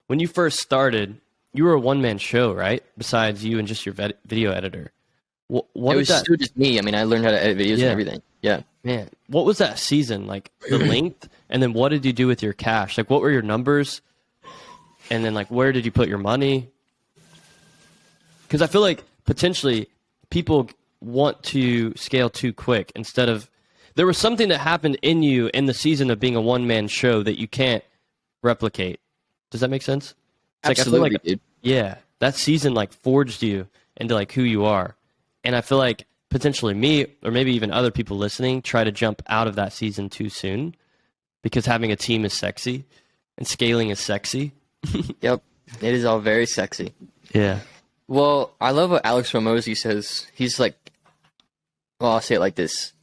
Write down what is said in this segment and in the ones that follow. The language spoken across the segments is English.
when you first started, you were a one-man show, right? Besides you and just your video editor. What It did was that? still just me. I mean, I learned how to edit videos and Yeah. everything. Yeah. Man, what was that season like? The length, and then what did you do with your cash? Like, what were your numbers? And then, like, where did you put your money? Because I feel like potentially people want to scale too quick instead of there was something that happened in you in the season of being a one-man show that you can't replicate. Does that make sense? It's Absolutely, like, I feel like, dude. yeah, that season like forged you into like who you are. And I feel like potentially me or maybe even other people listening try to jump out of that season too soon because having a team is sexy and scaling is sexy. Yep. It is all very sexy. Yeah. Well, I love what Alex Ramosi says. He's like, well, I'll say it like this.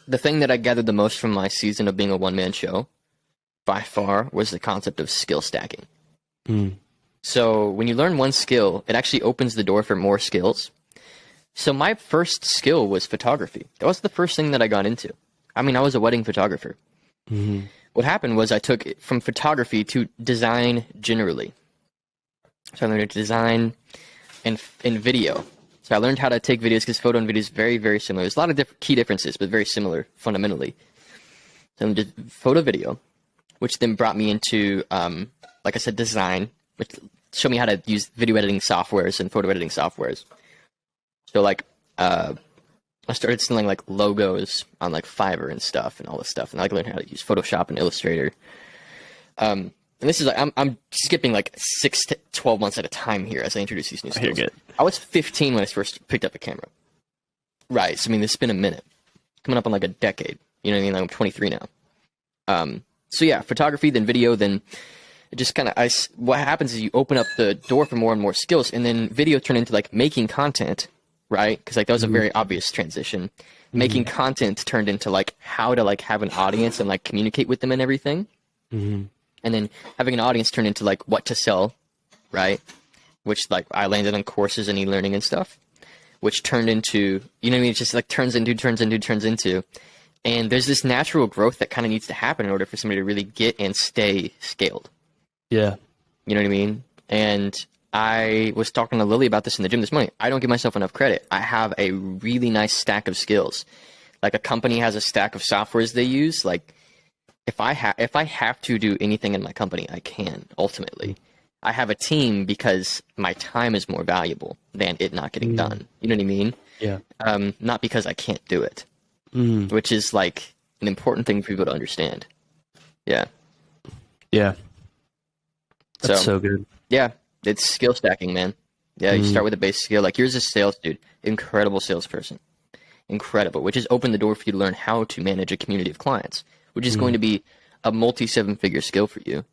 The thing that I gathered the most from my season of being a one-man show, by far, was the concept of skill stacking. So when you learn one skill, it actually opens the door for more skills. So my first skill was photography. That was the first thing that I got into. I mean, I was a wedding photographer. What happened was I took it from photography to design generally. So I learned to design and video. So I learned how to take videos because photo and video is very, very similar. There's a lot of key differences, but very similar fundamentally. So I did photo video, which then brought me into, like I said, design, which showed me how to use video editing softwares and photo editing softwares. So like, I started selling like logos on like Fiverr and stuff and all this stuff, and I learned how to use Photoshop and Illustrator. And this is like I'm skipping like 6 to 12 months at a time here as I introduce these new skills. Good. I was 15 when I first picked up a camera. Right. So I mean, this has been a minute, coming up on like a decade. You know what I mean? Like, I'm 23 now. So yeah, photography, then video, then it just kind of what happens is you open up the door for more and more skills, and then video turned into like making content. Right? Because like that was a very obvious transition. Making content turned into like how to like have an audience and like communicate with them and everything. And then having an audience turned into like what to sell, right? Which like I landed on courses and e-learning and stuff, which turned into, you know what I mean? It just like turns into. And there's this natural growth that kind of needs to happen in order for somebody to really get and stay scaled. Yeah. You know what I mean? And I was talking to Lily about this in the gym this morning. I don't give myself enough credit. I have a really nice stack of skills. Like a company has a stack of softwares they use. Like if I have to do anything in my company, I can ultimately. I have a team because my time is more valuable than it not getting done. You know what I mean? Yeah. Not because I can't do it, which is like an important thing for people to understand. Yeah. Yeah. That's so good. Yeah. It's skill stacking, man. Yeah, you start with a base skill. Like, here's a sales dude. Incredible salesperson. Incredible. Which has opened the door for you to learn how to manage a community of clients, which is going to be a multi-7-figure skill for you.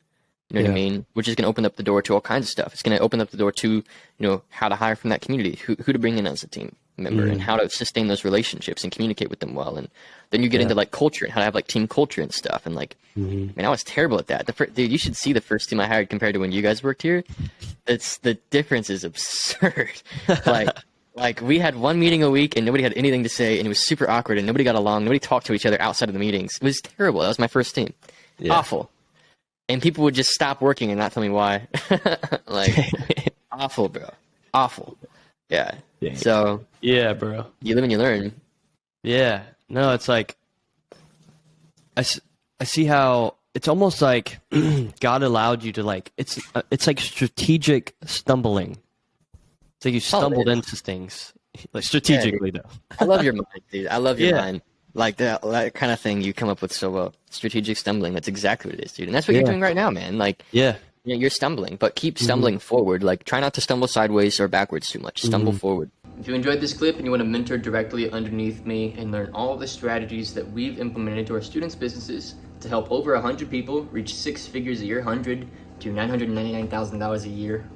You know what I mean? Which is going to open up the door to all kinds of stuff. It's going to open up the door to, you know, how to hire from that community, who to bring in as a team member, and how to sustain those relationships and communicate with them well. And then you get into like culture and how to have like team culture and stuff. And like, man, I was terrible at that. Dude, you should see the first team I hired compared to when you guys worked here. The difference is absurd. Like we had one meeting a week and nobody had anything to say, and it was super awkward and nobody got along. Nobody talked to each other outside of the meetings. It was terrible. That was my first team. Yeah. Awful. And people would just stop working and not tell me why. Like, awful, bro. Awful. Yeah. Dang. So. Yeah, bro. You live and you learn. Yeah. No, it's like, I see how it's almost like God allowed you to like, it's like strategic stumbling. It's like you stumbled into things, like strategically though. I love your mind, dude. I love your mind. Like that kind of thing you come up with so well. Strategic stumbling. That's exactly what it is, dude. And that's what you're doing right now, man. Like, you're stumbling, but keep stumbling forward. Like, try not to stumble sideways or backwards too much. Stumble forward. If you enjoyed this clip and you want to mentor directly underneath me and learn all the strategies that we've implemented to our students' businesses to help over 100 people reach 6 figures a year, 100 to $999,000 a year,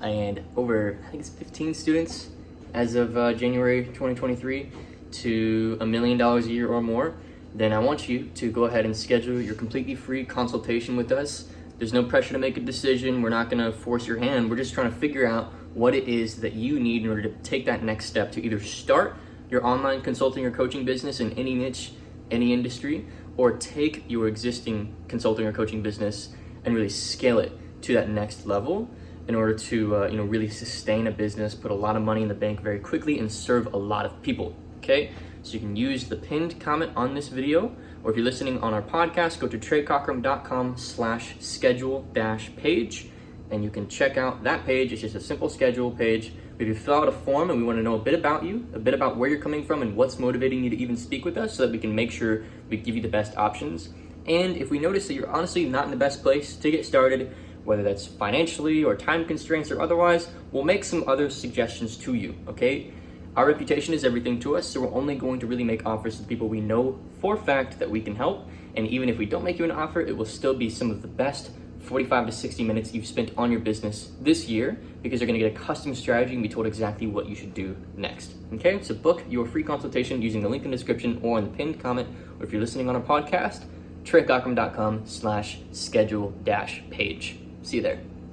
and over, I think it's 15 students as of January 2023 to $1 million a year or more, then I want you to go ahead and schedule your completely free consultation with us. There's no pressure to make a decision. We're not going to force your hand. We're just trying to figure out what it is that you need in order to take that next step to either start your online consulting or coaching business in any niche, any industry, or take your existing consulting or coaching business and really scale it to that next level in order to really sustain a business, put a lot of money in the bank very quickly, and serve a lot of people. Okay, so you can use the pinned comment on this video, or if you're listening on our podcast, go to treycockrum.com/schedule-page, and you can check out that page. It's just a simple schedule page. If you fill out a form and we want to know a bit about you, a bit about where you're coming from and what's motivating you to even speak with us, so that we can make sure we give you the best options. And if we notice that you're honestly not in the best place to get started, whether that's financially or time constraints or otherwise, we'll make some other suggestions to you, okay? Our reputation is everything to us, so we're only going to really make offers to people we know for a fact that we can help. And even if we don't make you an offer, it will still be some of the best 45 to 60 minutes you've spent on your business this year, because you're gonna get a custom strategy and be told exactly what you should do next, okay? So book your free consultation using the link in the description or in the pinned comment, or if you're listening on our podcast, treycockrum.com/schedule-page. See you there.